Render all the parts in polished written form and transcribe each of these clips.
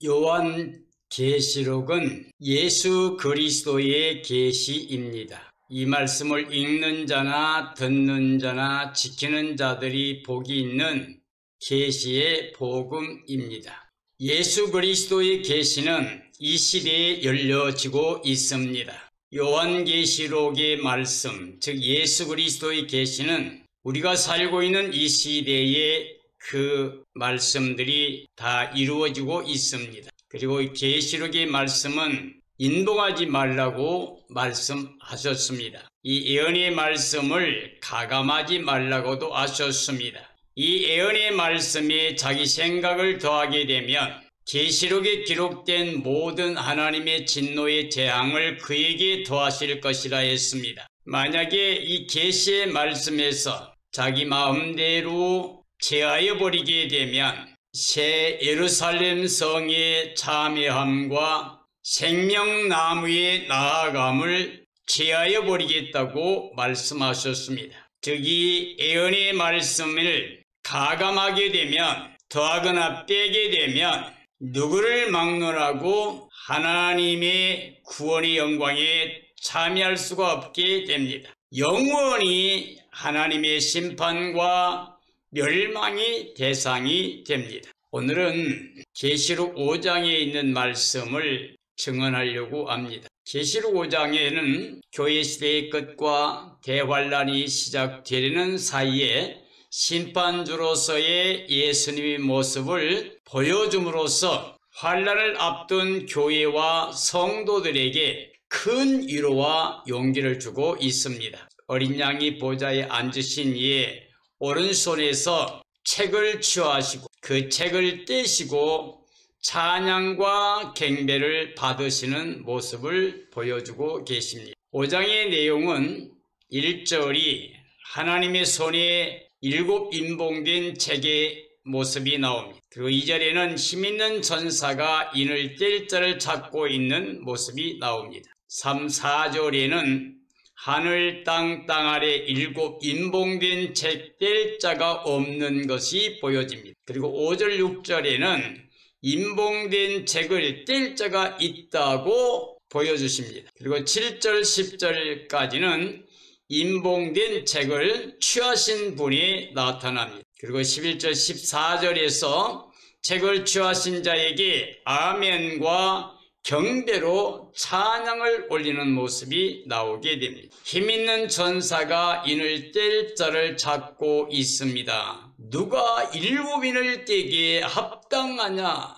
요한계시록은 예수 그리스도의 계시입니다. 이 말씀을 읽는 자나 듣는 자나 지키는 자들이 복이 있는 계시의 복음입니다. 예수 그리스도의 계시는 이 시대에 열려지고 있습니다. 요한계시록의 말씀, 즉 예수 그리스도의 계시는 우리가 살고 있는 이 시대에 그 말씀들이 다 이루어지고 있습니다. 그리고 이 계시록의 말씀은 인동하지 말라고 말씀하셨습니다. 이 예언의 말씀을 가감하지 말라고도 하셨습니다. 이 예언의 말씀에 자기 생각을 더하게 되면 계시록에 기록된 모든 하나님의 진노의 재앙을 그에게 더하실 것이라 했습니다. 만약에 이 계시의 말씀에서 자기 마음대로 제하여 버리게 되면 새 예루살렘 성의 참여함과 생명나무의 나아감을 제하여 버리겠다고 말씀하셨습니다. 즉 이 예언의 말씀을 가감하게 되면 더하거나 빼게 되면 누구를 막론하고 하나님의 구원의 영광에 참여할 수가 없게 됩니다. 영원히 하나님의 심판과 멸망의 대상이 됩니다. 오늘은 계시록 5장에 있는 말씀을 증언하려고 합니다. 계시록 5장에는 교회 시대의 끝과 대환란이 시작되려는 사이에 심판주로서의 예수님의 모습을 보여줌으로써 환란을 앞둔 교회와 성도들에게 큰 위로와 용기를 주고 있습니다. 어린 양이 보좌에 앉으신 이에 오른손에서 책을 취하시고 그 책을 떼시고 찬양과 경배를 받으시는 모습을 보여주고 계십니다. 5장의 내용은 1절이 하나님의 손에 7 인봉된 책의 모습이 나옵니다. 그리고 2절에는 힘있는 전사가 인을 뗄 자를 찾고 있는 모습이 나옵니다. 3, 4절에는 하늘 땅 아래 7 인봉된 책 뗄 자가 없는 것이 보여집니다. 그리고 5절 6절에는 인봉된 책을 뗄 자가 있다고 보여주십니다. 그리고 7절 10절까지는 인봉된 책을 취하신 분이 나타납니다. 그리고 11절 14절에서 책을 취하신 자에게 아멘과 경배로 찬양을 올리는 모습이 나오게 됩니다. 힘있는 전사가 인을 뗄 자를 찾고 있습니다. 누가 7인을 떼기에 합당하냐?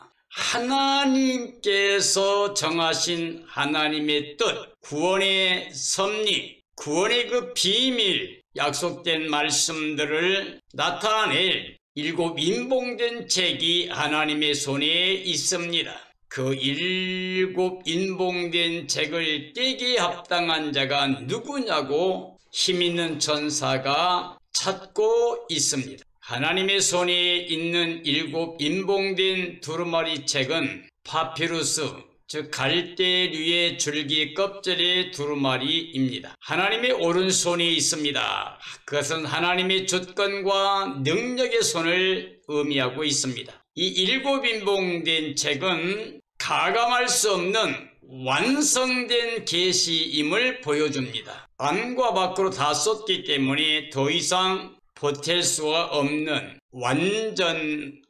하나님께서 정하신 하나님의 뜻, 구원의 섭리, 구원의 그 비밀, 약속된 말씀들을 나타낼 7 인봉된 책이 하나님의 손에 있습니다. 그 7 인봉된 책을 떼기에 합당한 자가 누구냐고 힘있는 전사가 찾고 있습니다. 하나님의 손에 있는 7 인봉된 두루마리 책은 파피루스, 즉 갈대류의 줄기 껍질의 두루마리입니다. 하나님의 오른손이 있습니다. 그것은 하나님의 주권과 능력의 손을 의미하고 있습니다. 이 7 인봉된 책은 가감할 수 없는 완성된 계시임을 보여줍니다. 안과 밖으로 다 썼기 때문에 더 이상 보탤 수가 없는 완전한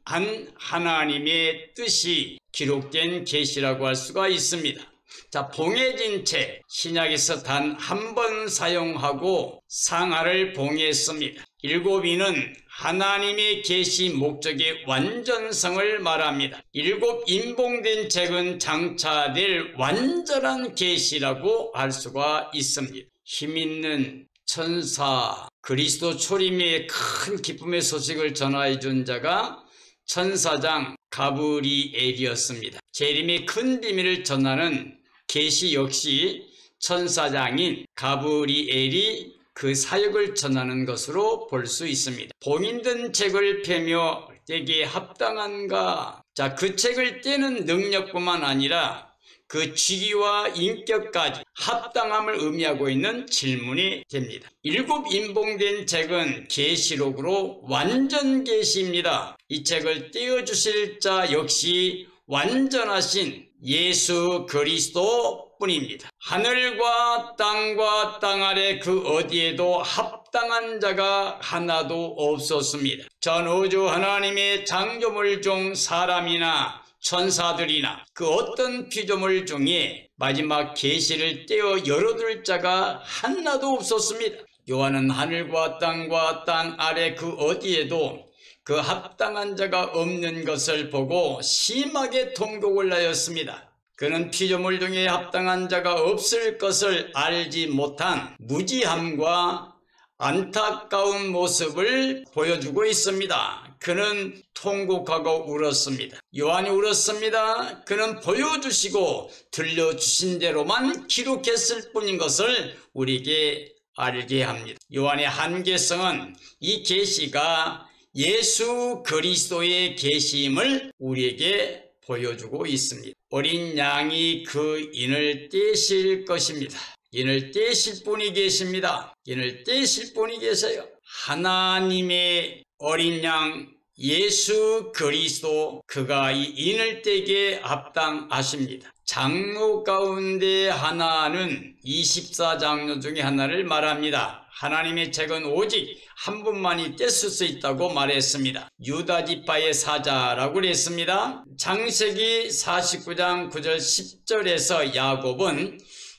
하나님의 뜻이 기록된 계시라고 할 수가 있습니다. 자, 봉해진 채 신약에서 단 한 번 사용하고 상하를 봉했습니다. 7인은 하나님의 계시 목적의 완전성을 말합니다. 7 인봉된 책은 장차될 완전한 계시라고 할 수가 있습니다. 힘있는 천사, 그리스도 초림의 큰 기쁨의 소식을 전하여 준 자가 천사장 가브리엘이었습니다. 재림의 큰 비밀을 전하는 계시 역시 천사장인 가브리엘이 그 사역을 전하는 것으로 볼 수 있습니다. 봉인된 책을 펴며 떼기에 합당한가? 자, 그 책을 떼는 능력뿐만 아니라 그 직위와 인격까지 합당함을 의미하고 있는 질문이 됩니다. 7 인봉된 책은 계시록으로 완전 계시입니다. 이 책을 떼어주실 자 역시 완전하신 예수 그리스도뿐입니다. 하늘과 땅 아래 그 어디에도 합당한 자가 하나도 없었습니다. 전 우주 하나님의 창조물 중 사람이나 천사들이나 그 어떤 피조물 중에 마지막 계시를 떼어 열어둘 자가 하나도 없었습니다. 요한은 하늘과 땅 아래 그 어디에도 그 합당한 자가 없는 것을 보고 심하게 통곡을 하였습니다. 그는 피조물 중에 합당한 자가 없을 것을 알지 못한 무지함과 안타까운 모습을 보여주고 있습니다. 그는 통곡하고 울었습니다. 요한이 울었습니다. 그는 보여주시고 들려주신 대로만 기록했을 뿐인 것을 우리에게 알게 합니다. 요한의 한계성은 이 계시가 예수 그리스도의 계시임을 우리에게 보여주고 있습니다. 어린 양이 그 인을 떼실 것입니다. 인을 떼실 분이 계십니다. 인을 떼실 분이 계세요. 하나님의 어린 양 예수 그리스도, 그가 이 인을 떼게 합당하십니다. 장로 가운데 하나는 24장로 중에 하나를 말합니다. 하나님의 책은 오직 한 분만이 떼쓸 수 있다고 말했습니다. 유다지파의 사자라고 그랬습니다. 창세기 49장 9절 10절에서 야곱은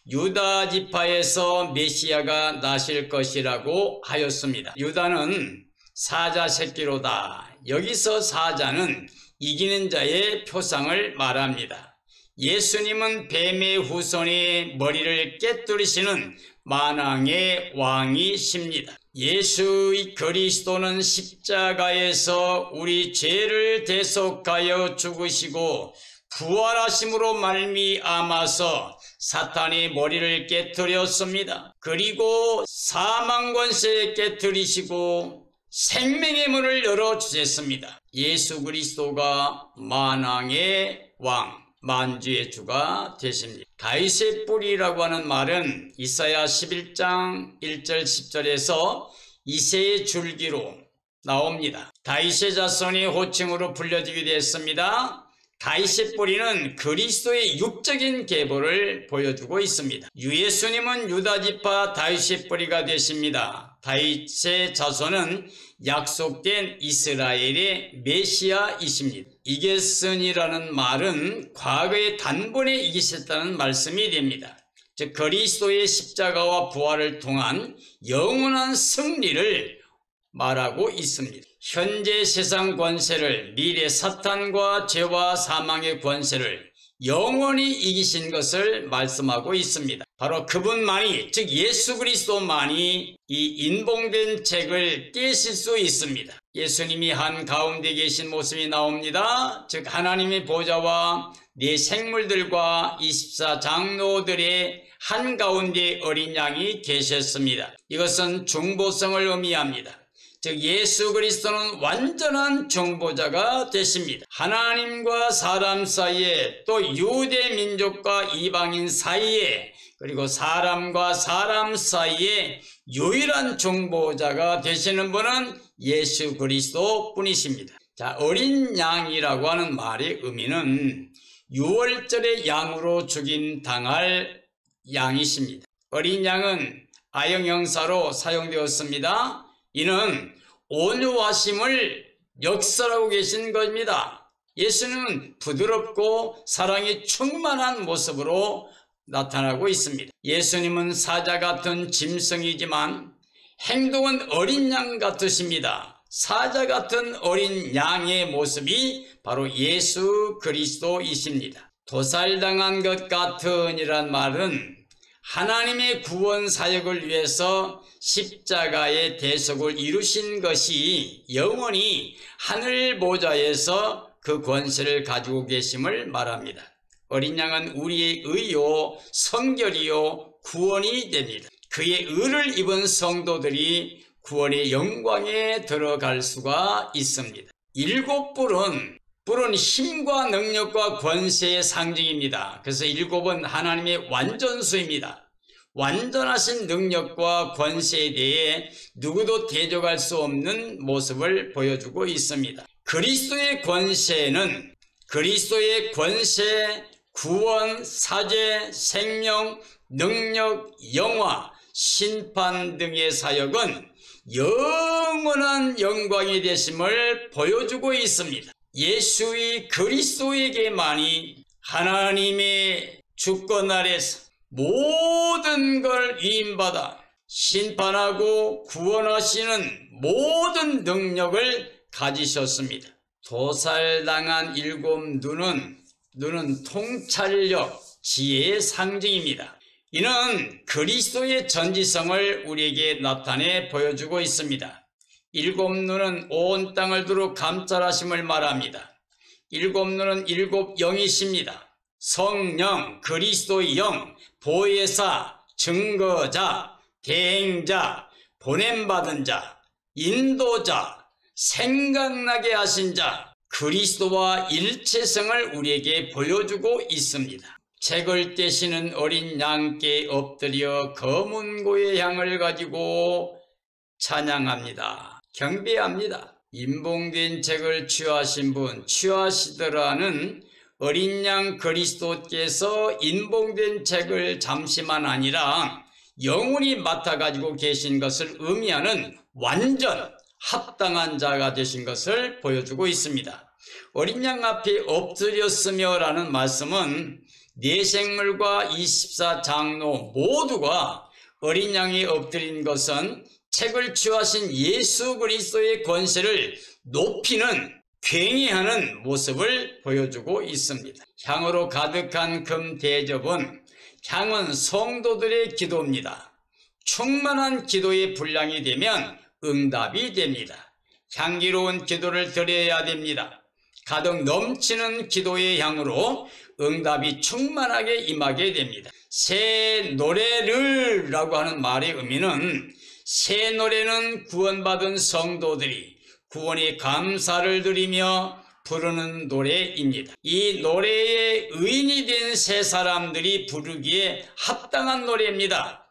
유다지파에서 메시아가 나실 것이라고 하였습니다. 유다는 사자 새끼로다. 여기서 사자는 이기는 자의 표상을 말합니다. 예수님은 뱀의 후손의 머리를 깨뜨리시는 만왕의 왕이십니다. 예수 그리스도는 십자가에서 우리 죄를 대속하여 죽으시고 부활하심으로 말미암아서 사탄의 머리를 깨뜨렸습니다. 그리고 사망 권세 깨뜨리시고 생명의 문을 열어주셨습니다. 예수 그리스도가 만왕의 왕, 만주의 주가 되십니다. 다윗의 뿌리라고 하는 말은 이사야 11장 1절 10절에서 이새의 줄기로 나옵니다. 다윗의 자손이 호칭으로 불려지게 됐습니다. 다윗의 뿌리는 그리스도의 육적인 계보를 보여주고 있습니다. 예수님은 유다지파 다윗의 뿌리가 되십니다. 다윗의 자손은 약속된 이스라엘의 메시아이십니다. 이겼으니라는 말은 과거의 단번에 이기셨다는 말씀이 됩니다. 즉 그리스도의 십자가와 부활을 통한 영원한 승리를 말하고 있습니다. 현재 세상 권세를, 미래 사탄과 죄와 사망의 권세를 영원히 이기신 것을 말씀하고 있습니다. 바로 그분만이, 즉 예수 그리스도만이 이 인봉된 책을 떼실 수 있습니다. 예수님이 한 가운데 계신 모습이 나옵니다. 즉 하나님의 보좌와 네 생물들과 24장로들의 한가운데 어린 양이 계셨습니다. 이것은 중보성을 의미합니다. 즉 예수 그리스도는 완전한 중보자가 되십니다. 하나님과 사람 사이에, 또 유대 민족과 이방인 사이에, 그리고 사람과 사람 사이에 유일한 중보자가 되시는 분은 예수 그리스도 뿐이십니다. 자, 어린 양이라고 하는 말의 의미는 유월절의 양으로 죽임 당할 양이십니다. 어린 양은 아형형사로 사용되었습니다. 이는 온유하심을 역설하고 계신 것입니다. 예수님은 부드럽고 사랑이 충만한 모습으로 나타나고 있습니다. 예수님은 사자 같은 짐승이지만 행동은 어린 양 같으십니다. 사자 같은 어린 양의 모습이 바로 예수 그리스도이십니다. 도살당한 것 같은이란 말은 하나님의 구원 사역을 위해서 십자가의 대속을 이루신 것이 영원히 하늘 보좌에서 그 권세를 가지고 계심을 말합니다. 어린 양은 우리의 의요, 성결이요, 구원이 됩니다. 그의 의를 입은 성도들이 구원의 영광에 들어갈 수가 있습니다. 7뿔은 힘과 능력과 권세의 상징입니다. 그래서 7은 하나님의 완전수입니다. 완전하신 능력과 권세에 대해 누구도 대적할 수 없는 모습을 보여주고 있습니다. 그리스도의 권세는 그리스도의 권세, 구원, 사죄, 생명, 능력, 영화, 심판 등의 사역은 영원한 영광이 되심을 보여주고 있습니다. 예수의 그리스도에게만이 하나님의 주권 아래서 모든 걸 위임받아 심판하고 구원하시는 모든 능력을 가지셨습니다. 도살당한 7 눈은 통찰력, 지혜의 상징입니다. 이는 그리스도의 전지성을 우리에게 나타내 보여주고 있습니다. 7 눈은 온 땅을 두루 감찰하심을 말합니다. 7 눈은 7 영이십니다. 성령, 그리스도의 영, 보혜사, 증거자, 대행자, 보냄받은 자, 인도자, 생각나게 하신 자, 그리스도와 일체성을 우리에게 보여주고 있습니다. 책을 떼시는 어린 양께 엎드려 검은 고의 향을 가지고 찬양합니다. 경배합니다. 임봉된 책을 취하신 분, 취하시더라는 어린 양 그리스도께서 임봉된 책을 잠시만 아니라 영원히 맡아가지고 계신 것을 의미하는 완전 합당한 자가 되신 것을 보여주고 있습니다. 어린 양 앞에 엎드렸으며 라는 말씀은 네 생물과 24 장로 모두가 어린 양에 엎드린 것은 책을 취하신 예수 그리스도의 권세를 높이는 굉의하는 모습을 보여주고 있습니다. 향으로 가득한 금 대접은 향은 성도들의 기도입니다. 충만한 기도의 분량이 되면 응답이 됩니다. 향기로운 기도를 드려야 됩니다. 가득 넘치는 기도의 향으로 응답이 충만하게 임하게 됩니다. 새 노래를 라고 하는 말의 의미는 새 노래는 구원받은 성도들이 구원의 감사를 드리며 부르는 노래입니다. 이 노래의 의인이 된 새 사람들이 부르기에 합당한 노래입니다.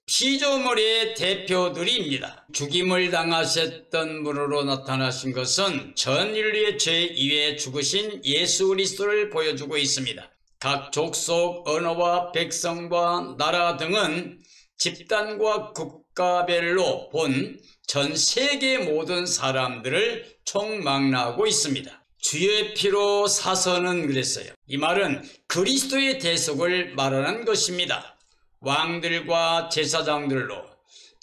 피조물의 대표들입니다. 죽임을 당하셨던 분으로 나타나신 것은 전 인류의 죄 이외에 죽으신 예수 그리스도를 보여주고 있습니다. 각 족속, 언어와 백성과 나라 등은 집단과 국가별로 본 전 세계 모든 사람들을 총망라하고 있습니다. 주의 피로 사서는 그랬어요. 이 말은 그리스도의 대속을 말하는 것입니다. 왕들과 제사장들로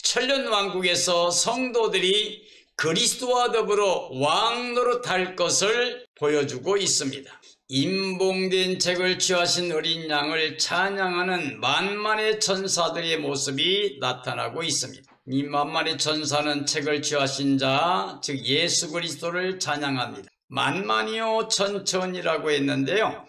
천년왕국에서 성도들이 그리스도와 더불어 왕 노릇할 것을 보여주고 있습니다. 임봉된 책을 취하신 어린 양을 찬양하는 만만의 천사들의 모습이 나타나고 있습니다. 이 만만의 천사는 책을 취하신 자, 즉 예수 그리스도를 찬양합니다. 만만이요 천천이라고 했는데요,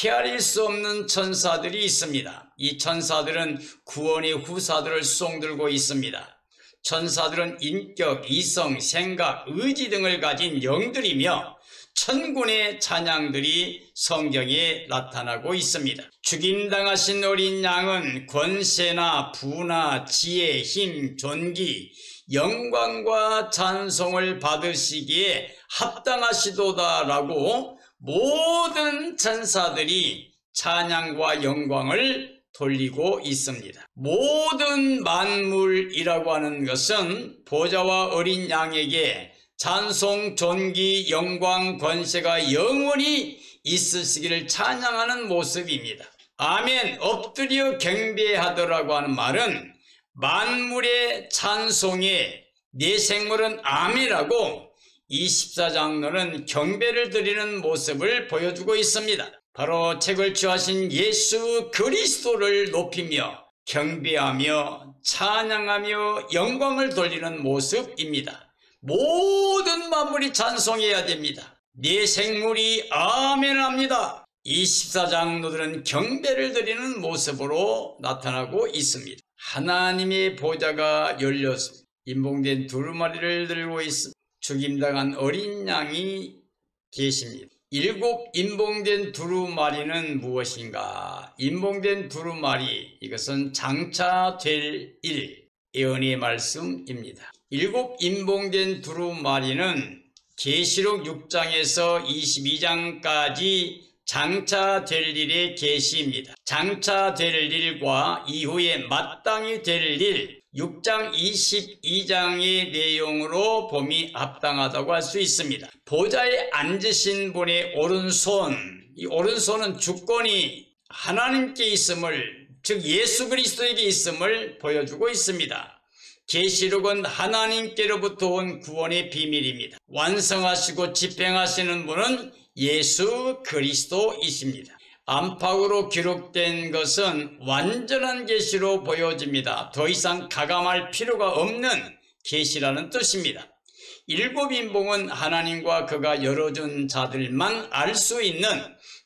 헤아릴 수 없는 천사들이 있습니다. 이 천사들은 구원의 후사들을 수송들고 있습니다. 천사들은 인격, 이성, 생각, 의지 등을 가진 영들이며 천군의 찬양들이 성경에 나타나고 있습니다. 죽임당하신 어린 양은 권세나 부나 지혜, 힘, 존귀, 영광과 찬송을 받으시기에 합당하시도다라고 모든 천사들이 찬양과 영광을 돌리고 있습니다. 모든 만물이라고 하는 것은 보좌와 어린 양에게 찬송, 존귀, 영광, 권세가 영원히 있으시기를 찬양하는 모습입니다. 아멘, 엎드려 경배하더라고 하는 말은 만물의 찬송에 네 생물은 아멘이라고 24장로는 경배를 드리는 모습을 보여주고 있습니다. 바로 책을 취하신 예수 그리스도를 높이며 경배하며 찬양하며 영광을 돌리는 모습입니다. 모든 만물이 찬송해야 됩니다. 네 생물이 아멘합니다. 24장로들은 경배를 드리는 모습으로 나타나고 있습니다. 하나님의 보좌가 열렸습니다. 임봉된 두루마리를 들고 있습니다. 죽임당한 어린 양이 계십니다. 7 임봉된 두루마리는 무엇인가? 임봉된 두루마리, 이것은 장차 될 일, 예언의 말씀입니다. 7 임봉된 두루마리는 계시록 6장에서 22장까지 장차 될 일의 계시입니다. 장차 될 일과 이후에 마땅히 될 일, 6장 22장의 내용으로 봄이 합당하다고 할 수 있습니다. 보좌에 앉으신 분의 오른손, 이 오른손은 주권이 하나님께 있음을, 즉 예수 그리스도에게 있음을 보여주고 있습니다. 계시록은 하나님께로부터 온 구원의 비밀입니다. 완성하시고 집행하시는 분은 예수 그리스도이십니다. 안팎으로 기록된 것은 완전한 계시로 보여집니다. 더 이상 가감할 필요가 없는 계시라는 뜻입니다. 일곱 인봉은 하나님과 그가 열어준 자들만 알 수 있는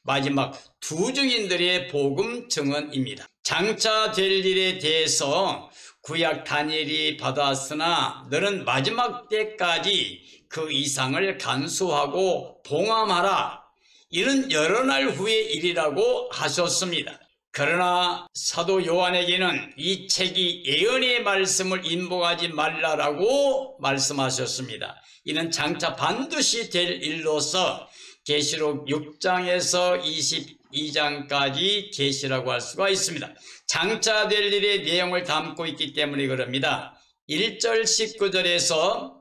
마지막 두 증인들의 복음 증언입니다. 장차 될 일에 대해서 구약 다니엘이 받았으나 너는 마지막 때까지 그 이상을 간수하고 봉함하라, 이는 여러 날 후의 일이라고 하셨습니다. 그러나 사도 요한에게는 이 책이 예언의 말씀을 인봉하지 말라라고 말씀하셨습니다. 이는 장차 반드시 될 일로서 계시록 6장에서 22장까지 계시라고 할 수가 있습니다. 장차 될 일의 내용을 담고 있기 때문에 그럽니다. 1절 19절에서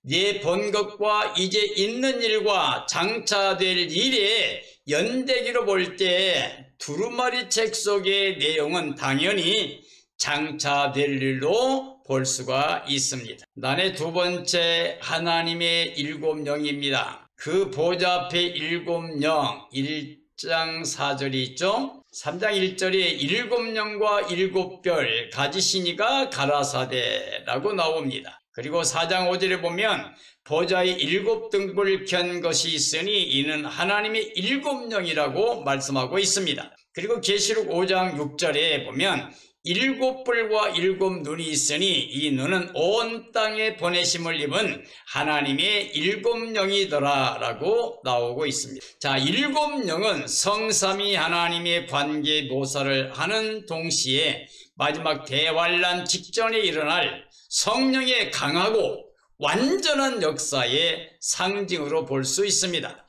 내 본 것과 이제 있는 일과 장차 될 일의 연대기로 볼 때 두루마리 책 속의 내용은 당연히 장차 될 일로 볼 수가 있습니다. 난의 두 번째, 하나님의 일곱 영입니다. 그 보좌 앞에 일곱 영, 1장 4절이 있죠. 3장 1절에 일곱 영과 일곱 별 가지시니가 가라사대라고 나옵니다. 그리고 4장 5절에 보면 보좌에 일곱 등불 켠 것이 있으니 이는 하나님의 일곱 영이라고 말씀하고 있습니다. 그리고 계시록 5장 6절에 보면 일곱 뿔과 일곱 눈이 있으니 이 눈은 온 땅에 보내심을 입은 하나님의 일곱 영이더라 라고 나오고 있습니다. 자, 일곱 영은 성삼위 하나님의 관계 묘사를 하는 동시에 마지막 대환란 직전에 일어날 성령의 강하고 완전한 역사의 상징으로 볼 수 있습니다.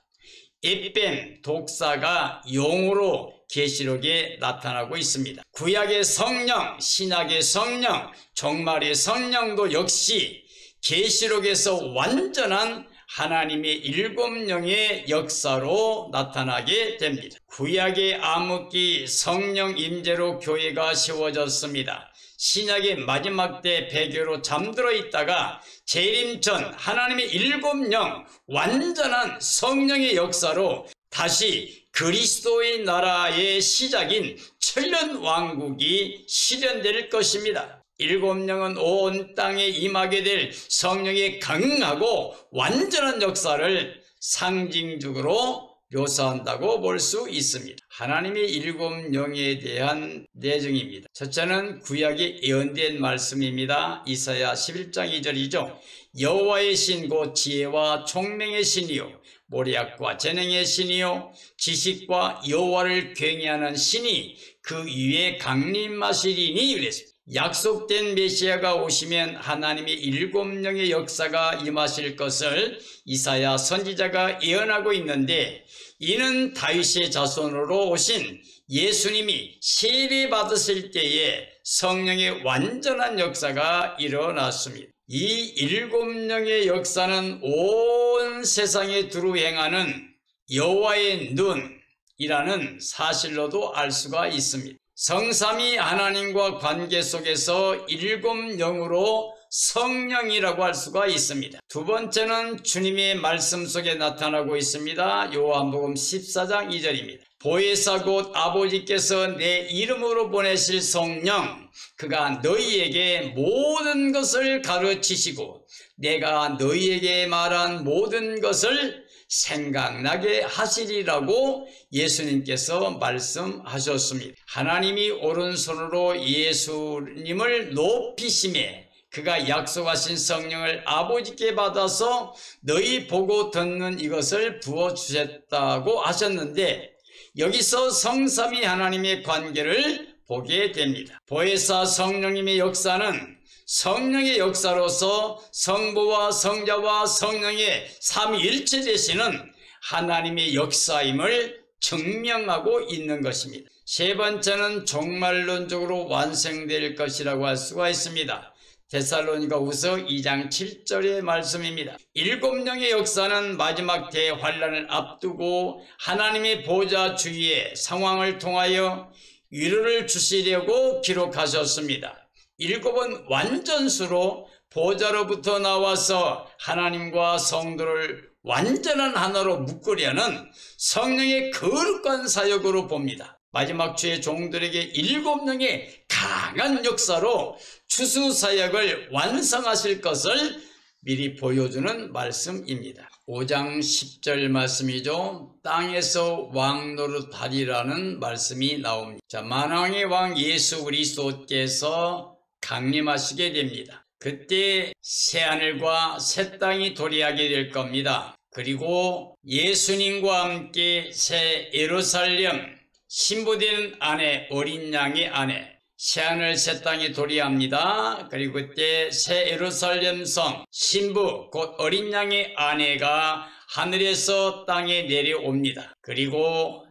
에뱀, 독사가 용으로 계시록에 나타나고 있습니다. 구약의 성령, 신약의 성령, 종말의 성령도 역시 계시록에서 완전한 하나님의 일곱 영의 역사로 나타나게 됩니다. 구약의 암흑기 성령 임재로 교회가 세워졌습니다. 신약의 마지막 때 배교로 잠들어 있다가 재림 전 하나님의 일곱 영, 완전한 성령의 역사로 다시 그리스도의 나라의 시작인 천년 왕국이 실현될 것입니다. 일곱 영은 온 땅에 임하게 될 성령의 강하고 완전한 역사를 상징적으로 묘사한다고 볼 수 있습니다. 하나님의 일곱 영에 대한 내정입니다. 첫째는 구약에 예언된 말씀입니다. 이사야 11장 2절이죠. 여호와의 신 곧 지혜와 총명의 신이요 모략과 재능의 신이요 지식과 여호와를 경외하는 신이 그 위에 강림하시리니 그랬습니다. 약속된 메시아가 오시면 하나님의 일곱 영의 역사가 임하실 것을 이사야 선지자가 예언하고 있는데, 이는 다윗의 자손으로 오신 예수님이 세례 받으실 때에 성령의 완전한 역사가 일어났습니다. 이 일곱 영의 역사는 온 세상에 두루 행하는 여호와의 눈이라는 사실로도 알 수가 있습니다. 성삼위 하나님과 관계 속에서 일곱 영으로 성령이라고 할 수가 있습니다. 두 번째는 주님의 말씀 속에 나타나고 있습니다. 요한복음 14장 2절입니다. 보혜사 곧 아버지께서 내 이름으로 보내실 성령, 그가 너희에게 모든 것을 가르치시고 내가 너희에게 말한 모든 것을 생각나게 하시리라고 예수님께서 말씀하셨습니다. 하나님이 오른손으로 예수님을 높이심에 그가 약속하신 성령을 아버지께 받아서 너희 보고 듣는 이것을 부어주셨다고 하셨는데, 여기서 성삼위 하나님의 관계를 보게 됩니다. 보혜사 성령님의 역사는 성령의 역사로서 성부와 성자와 성령의 삼위일체 되시는 하나님의 역사임을 증명하고 있는 것입니다. 세 번째는 종말론적으로 완성될 것이라고 할 수가 있습니다. 데살로니가후서 2장 7절의 말씀입니다. 7영의 역사는 마지막 대환란을 앞두고 하나님의 보좌 주위의 상황을 통하여 위로를 주시려고 기록하셨습니다. 7은 완전수로 보좌로부터 나와서 하나님과 성도를 완전한 하나로 묶으려는 성령의 거룩한 사역으로 봅니다. 마지막 주의 종들에게 7영의 강한 역사로 추수사역을 완성하실 것을 미리 보여주는 말씀입니다. 5장 10절 말씀이죠. 땅에서 왕 노릇하리라는 말씀이 나옵니다. 자, 만왕의 왕 예수 그리스도께서 강림하시게 됩니다. 그때 새하늘과 새 땅이 도래하게 될 겁니다. 그리고 예수님과 함께 새 예루살렘, 신부된 아내, 어린 양의 아내, 새하늘 새 땅이 도래합니다. 그리고 그때 새 예루살렘 성, 신부, 곧 어린 양의 아내가 하늘에서 땅에 내려옵니다. 그리고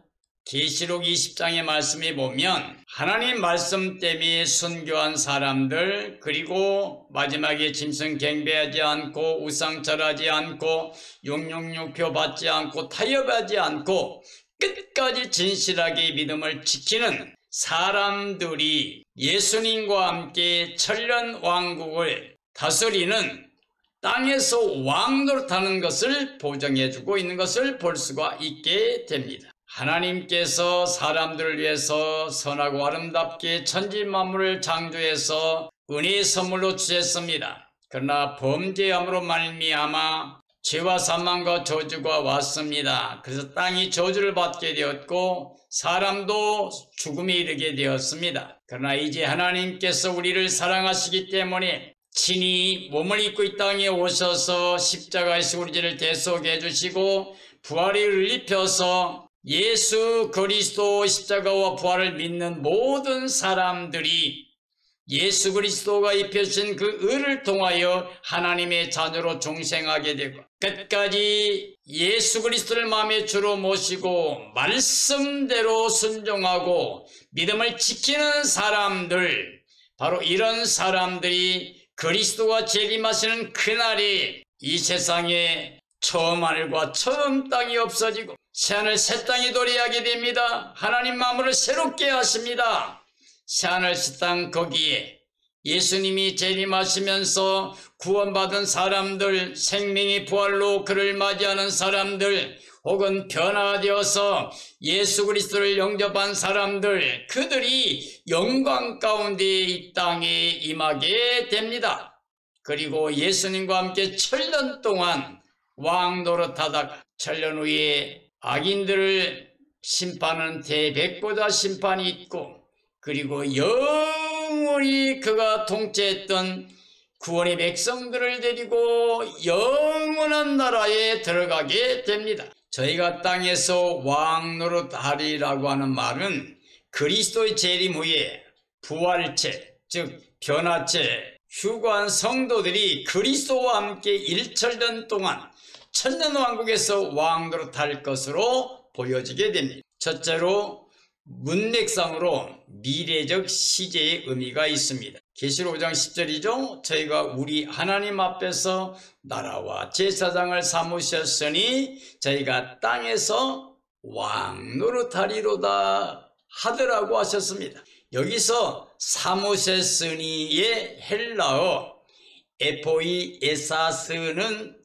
계시록 20장의 말씀에 보면 하나님 말씀 때문에 순교한 사람들, 그리고 마지막에 짐승 경배하지 않고 우상 절하지 않고 666표 받지 않고 타협하지 않고 끝까지 진실하게 믿음을 지키는 사람들이 예수님과 함께 천년 왕국을 다스리는 땅에서 왕노릇하는 것을 보정해주고 있는 것을 볼 수가 있게 됩니다. 하나님께서 사람들을 위해서 선하고 아름답게 천지 만물을 창조해서 은혜의 선물로 주셨습니다. 그러나 범죄함으로 말미암아 죄와 사망과 저주가 왔습니다. 그래서 땅이 저주를 받게 되었고 사람도 죽음에 이르게 되었습니다. 그러나 이제 하나님께서 우리를 사랑하시기 때문에 친히 몸을 입고 이 땅에 오셔서 십자가에서 우리 죄를 대속해 주시고 부활을 입혀서 예수 그리스도 십자가와 부활을 믿는 모든 사람들이 예수 그리스도가 입혀주신 그 의를 통하여 하나님의 자녀로 중생하게 되고 끝까지 예수 그리스도를 마음의 주로 모시고 말씀대로 순종하고 믿음을 지키는 사람들, 바로 이런 사람들이 그리스도가 재림하시는 그날이 이 세상에 처음 하늘과 처음 땅이 없어지고 새하늘 새 땅이 도래하게 됩니다. 하나님 마음을 새롭게 하십니다. 새하늘 새 땅 거기에 예수님이 재림하시면서 구원받은 사람들, 생명의 부활로 그를 맞이하는 사람들, 혹은 변화되어서 예수 그리스도를 영접한 사람들, 그들이 영광 가운데 이 땅에 임하게 됩니다. 그리고 예수님과 함께 천년 동안 왕노릇하다가 천년 후에 악인들을 심판하는 대백보자 심판이 있고, 그리고 영원히 그가 통치했던 구원의 백성들을 데리고 영원한 나라에 들어가게 됩니다. 저희가 땅에서 왕노릇하리라고 하는 말은 그리스도의 재림 후에 부활체, 즉 변화체, 휴거한 성도들이 그리스도와 함께 1천년 동안 천년왕국에서 왕노릇할 것으로 보여지게 됩니다. 첫째로 문맥상으로 미래적 시제의 의미가 있습니다. 계시록 5장 10절이죠. 저희가 우리 하나님 앞에서 나라와 제사장을 삼으셨으니 저희가 땅에서 왕노릇하리로다 하더라고 하셨습니다. 여기서 삼으셨으니의 헬라어 에포이 에사스는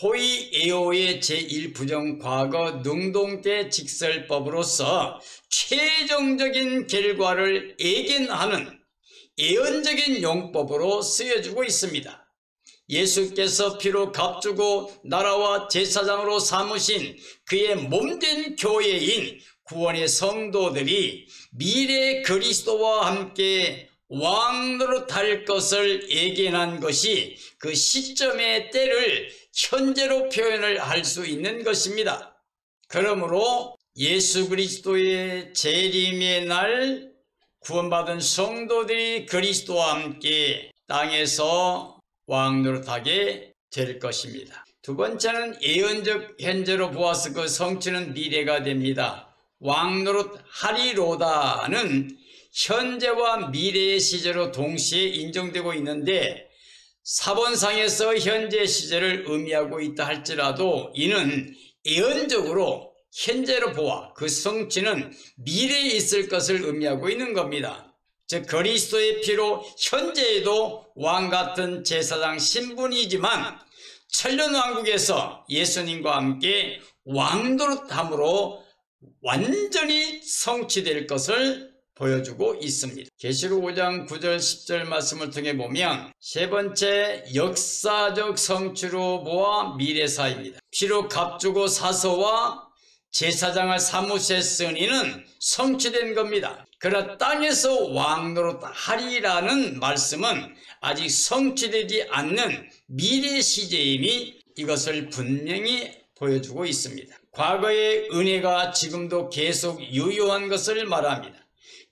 포이에오의 제1부정과거 능동태 직설법으로서 최종적인 결과를 예견하는 예언적인 용법으로 쓰여지고 있습니다. 예수께서 피로 값주고 나라와 제사장으로 삼으신 그의 몸된 교회인 구원의 성도들이 미래 그리스도와 함께 왕노릇할 것을 예견한 것이 그 시점의 때를 현재로 표현을 할 수 있는 것입니다. 그러므로 예수 그리스도의 재림의 날 구원받은 성도들이 그리스도와 함께 땅에서 왕 노릇하게 될 것입니다. 두 번째는 예언적 현재로 보아서 그 성취는 미래가 됩니다. 왕 노릇하리로다는 현재와 미래의 시제로 동시에 인정되고 있는데 사본상에서 현재 시제를 의미하고 있다 할지라도 이는 예언적으로 현재로 보아 그 성취는 미래에 있을 것을 의미하고 있는 겁니다. 즉 그리스도의 피로 현재에도 왕같은 제사장 신분이지만 천년왕국에서 예수님과 함께 왕노릇함으로 완전히 성취될 것을 보여주고 있습니다. 계시록 5장 9절 10절 말씀을 통해 보면 세 번째 역사적 성취로 보아 미래사입니다. 피로 값주고 사서와 제사장을 사무했으니는 성취된 겁니다. 그러나 땅에서 왕노릇하리라는 말씀은 아직 성취되지 않는 미래 시제임이 이것을 분명히 보여주고 있습니다. 과거의 은혜가 지금도 계속 유효한 것을 말합니다.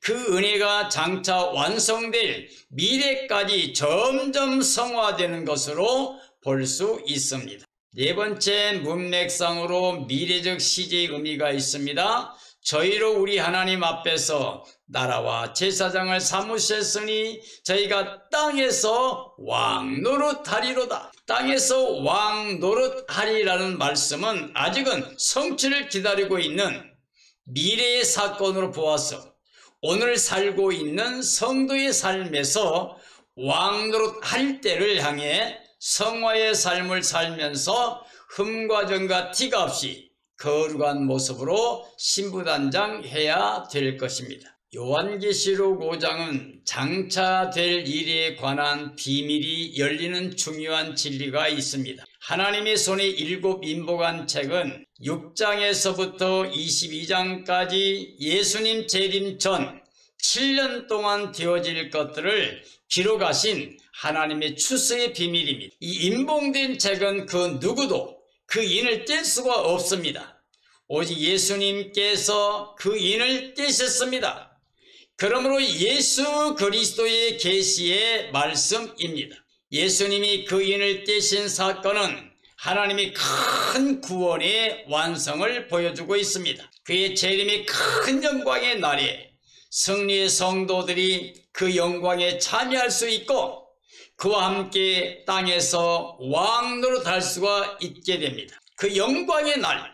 그 은혜가 장차 완성될 미래까지 점점 성화되는 것으로 볼 수 있습니다. 네 번째 문맥상으로 미래적 시제의 의미가 있습니다. 저희로 우리 하나님 앞에서 나라와 제사장을 삼으셨으니 저희가 땅에서 왕노릇하리로다. 땅에서 왕노릇하리라는 말씀은 아직은 성취를 기다리고 있는 미래의 사건으로 보아서 오늘 살고 있는 성도의 삶에서 왕노릇할 때를 향해 성화의 삶을 살면서 흠과 점과 티가 없이 거룩한 모습으로 신부단장해야 될 것입니다. 요한계시록 5장은 장차 될 일에 관한 비밀이 열리는 중요한 진리가 있습니다. 하나님의 손에 7 인복한 책은 6장에서부터 22장까지 예수님 재림 전 7년 동안 되어질 것들을 기록하신 하나님의 추수의 비밀입니다. 이 인봉된 책은 그 누구도 그 인을 뗄 수가 없습니다. 오직 예수님께서 그 인을 떼셨습니다. 그러므로 예수 그리스도의 계시의 말씀입니다. 예수님이 그 인을 떼신 사건은 하나님이 큰 구원의 완성을 보여주고 있습니다. 그의 재림의 큰 영광의 날에 승리의 성도들이 그 영광에 참여할 수 있고 그와 함께 땅에서 왕노릇할 수가 있게 됩니다. 그 영광의 날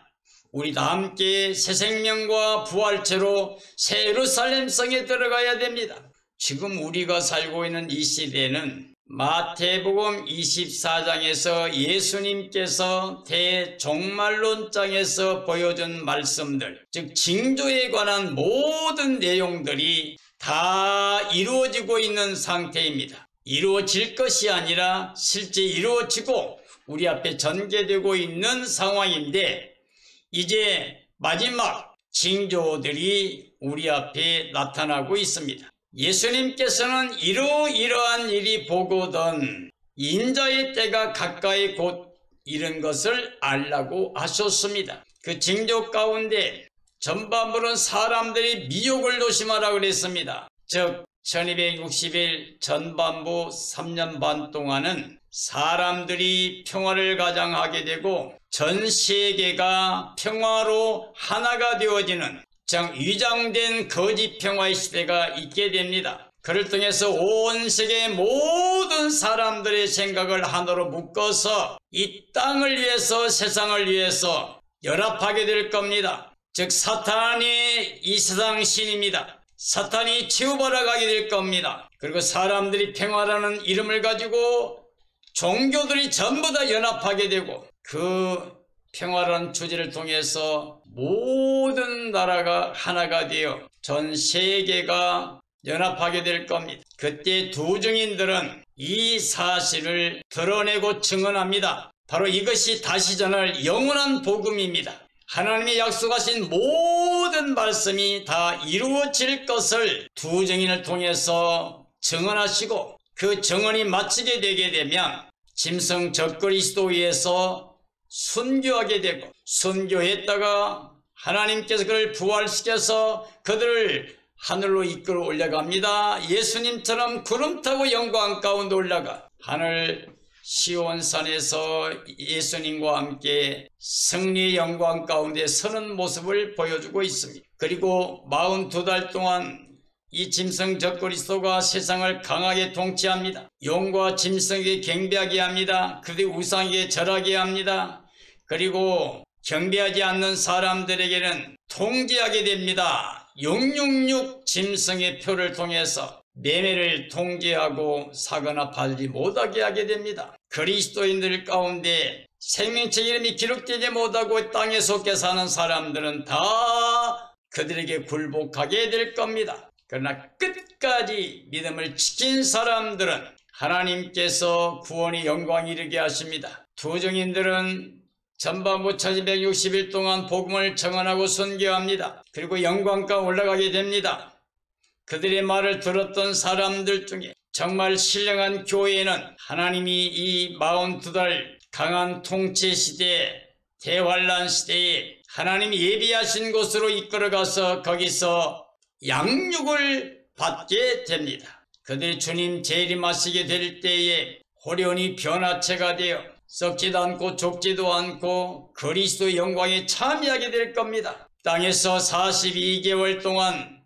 우리 다 함께 새 생명과 부활체로 새 예루살렘 성에 들어가야 됩니다. 지금 우리가 살고 있는 이 시대는 마태복음 24장에서 예수님께서 대종말론장에서 보여준 말씀들, 즉 징조에 관한 모든 내용들이 다 이루어지고 있는 상태입니다. 이루어질 것이 아니라 실제 이루어지고 우리 앞에 전개되고 있는 상황인데 이제 마지막 징조들이 우리 앞에 나타나고 있습니다. 예수님께서는 이러이러한 일이 보거든 인자의 때가 가까이 곧 이른 것을 알라고 하셨습니다. 그 징조 가운데 전반부는 사람들이 미혹을 조심하라 그랬습니다. 즉 1260일 전반부 3년 반 동안은 사람들이 평화를 가장하게 되고 전 세계가 평화로 하나가 되어지는 위장된 거짓 평화의 시대가 있게 됩니다. 그를 통해서 온 세계의 모든 사람들의 생각을 하나로 묶어서 이 땅을 위해서 세상을 위해서 연합하게 될 겁니다. 즉 사탄이 이 세상 신입니다. 사탄이 치우받아 가게 될 겁니다. 그리고 사람들이 평화라는 이름을 가지고 종교들이 전부 다 연합하게 되고 그 평화라는 주제를 통해서 모든 나라가 하나가 되어 전 세계가 연합하게 될 겁니다. 그때 두 증인들은 이 사실을 드러내고 증언합니다. 바로 이것이 다시 전할 영원한 복음입니다. 하나님이 약속하신 모든 말씀이 다 이루어질 것을 두 증인을 통해서 증언하시고 그 증언이 마치게 되게 되면 짐승 적그리스도에서 순교하게 되고 순교했다가 하나님께서 그를 부활시켜서 그들을 하늘로 이끌어 올라갑니다. 예수님처럼 구름 타고 영광 가운데 올라가 하늘 시온산에서 예수님과 함께 승리의 영광 가운데 서는 모습을 보여주고 있습니다. 그리고 42달 동안 이 짐승 적그리스도가 세상을 강하게 통치합니다. 용과 짐승에게 경배하게 합니다. 그들이 우상에게 절하게 합니다. 그리고 경배하지 않는 사람들에게는 통제하게 됩니다. 666 짐승의 표를 통해서 매매를 통제하고 사거나 팔지 못하게 하게 됩니다. 그리스도인들 가운데 생명책 이름이 기록되지 못하고 땅에 속해 사는 사람들은 다 그들에게 굴복하게 될 겁니다. 그러나 끝까지 믿음을 지킨 사람들은 하나님께서 구원의 영광이 이르게 하십니다. 두 증인들은 전반부 1260일 동안 복음을 청언하고 선교합니다. 그리고 영광가 올라가게 됩니다. 그들의 말을 들었던 사람들 중에 정말 신령한 교회는 하나님이 이 42달 강한 통치 시대에 대환란 시대에 하나님이 예비하신 곳으로 이끌어가서 거기서 양육을 받게 됩니다. 그들이 주님 재림하시게 될 때에 호련히 변화체가 되어 썩지도 않고 좁지도 않고 그리스도의 영광에 참여하게 될 겁니다. 땅에서 42개월 동안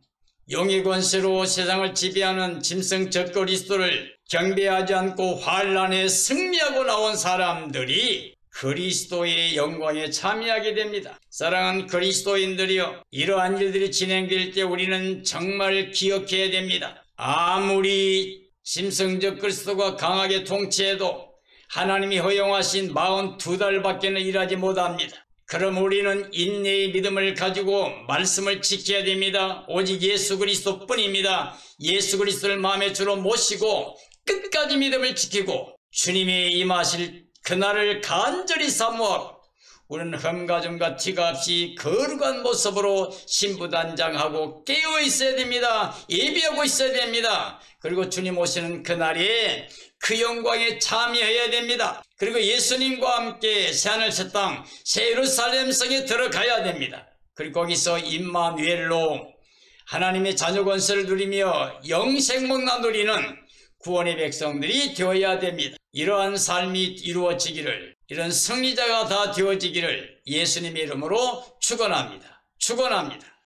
용의 권세로 세상을 지배하는 짐승 적그리스도를 경배하지 않고 환란에 승리하고 나온 사람들이 그리스도의 영광에 참여하게 됩니다. 사랑하는 그리스도인들이여, 이러한 일들이 진행될 때 우리는 정말 기억해야 됩니다. 아무리 짐승 적그리스도가 강하게 통치해도 하나님이 허용하신 42달밖에는 일하지 못합니다. 그럼 우리는 인내의 믿음을 가지고 말씀을 지켜야 됩니다. 오직 예수 그리스도 뿐입니다. 예수 그리스도를 마음의 주로 모시고 끝까지 믿음을 지키고 주님이 임하실 그날을 간절히 사모하고 우리는 흠가짐과 티가 없이 거룩한 모습으로 신부단장하고 깨어 있어야 됩니다. 예비하고 있어야 됩니다. 그리고 주님 오시는 그날에 그 영광에 참여해야 됩니다. 그리고 예수님과 함께 새하늘 새 땅 새 예루살렘 성에 들어가야 됩니다. 그리고 거기서 임마누엘로 하나님의 자녀 권세를 누리며 영생목나 누리는 구원의 백성들이 되어야 됩니다. 이러한 삶이 이루어지기를, 이런 승리자가 다 되어지기를 예수님의 이름으로 축원합니다. 축원합니다.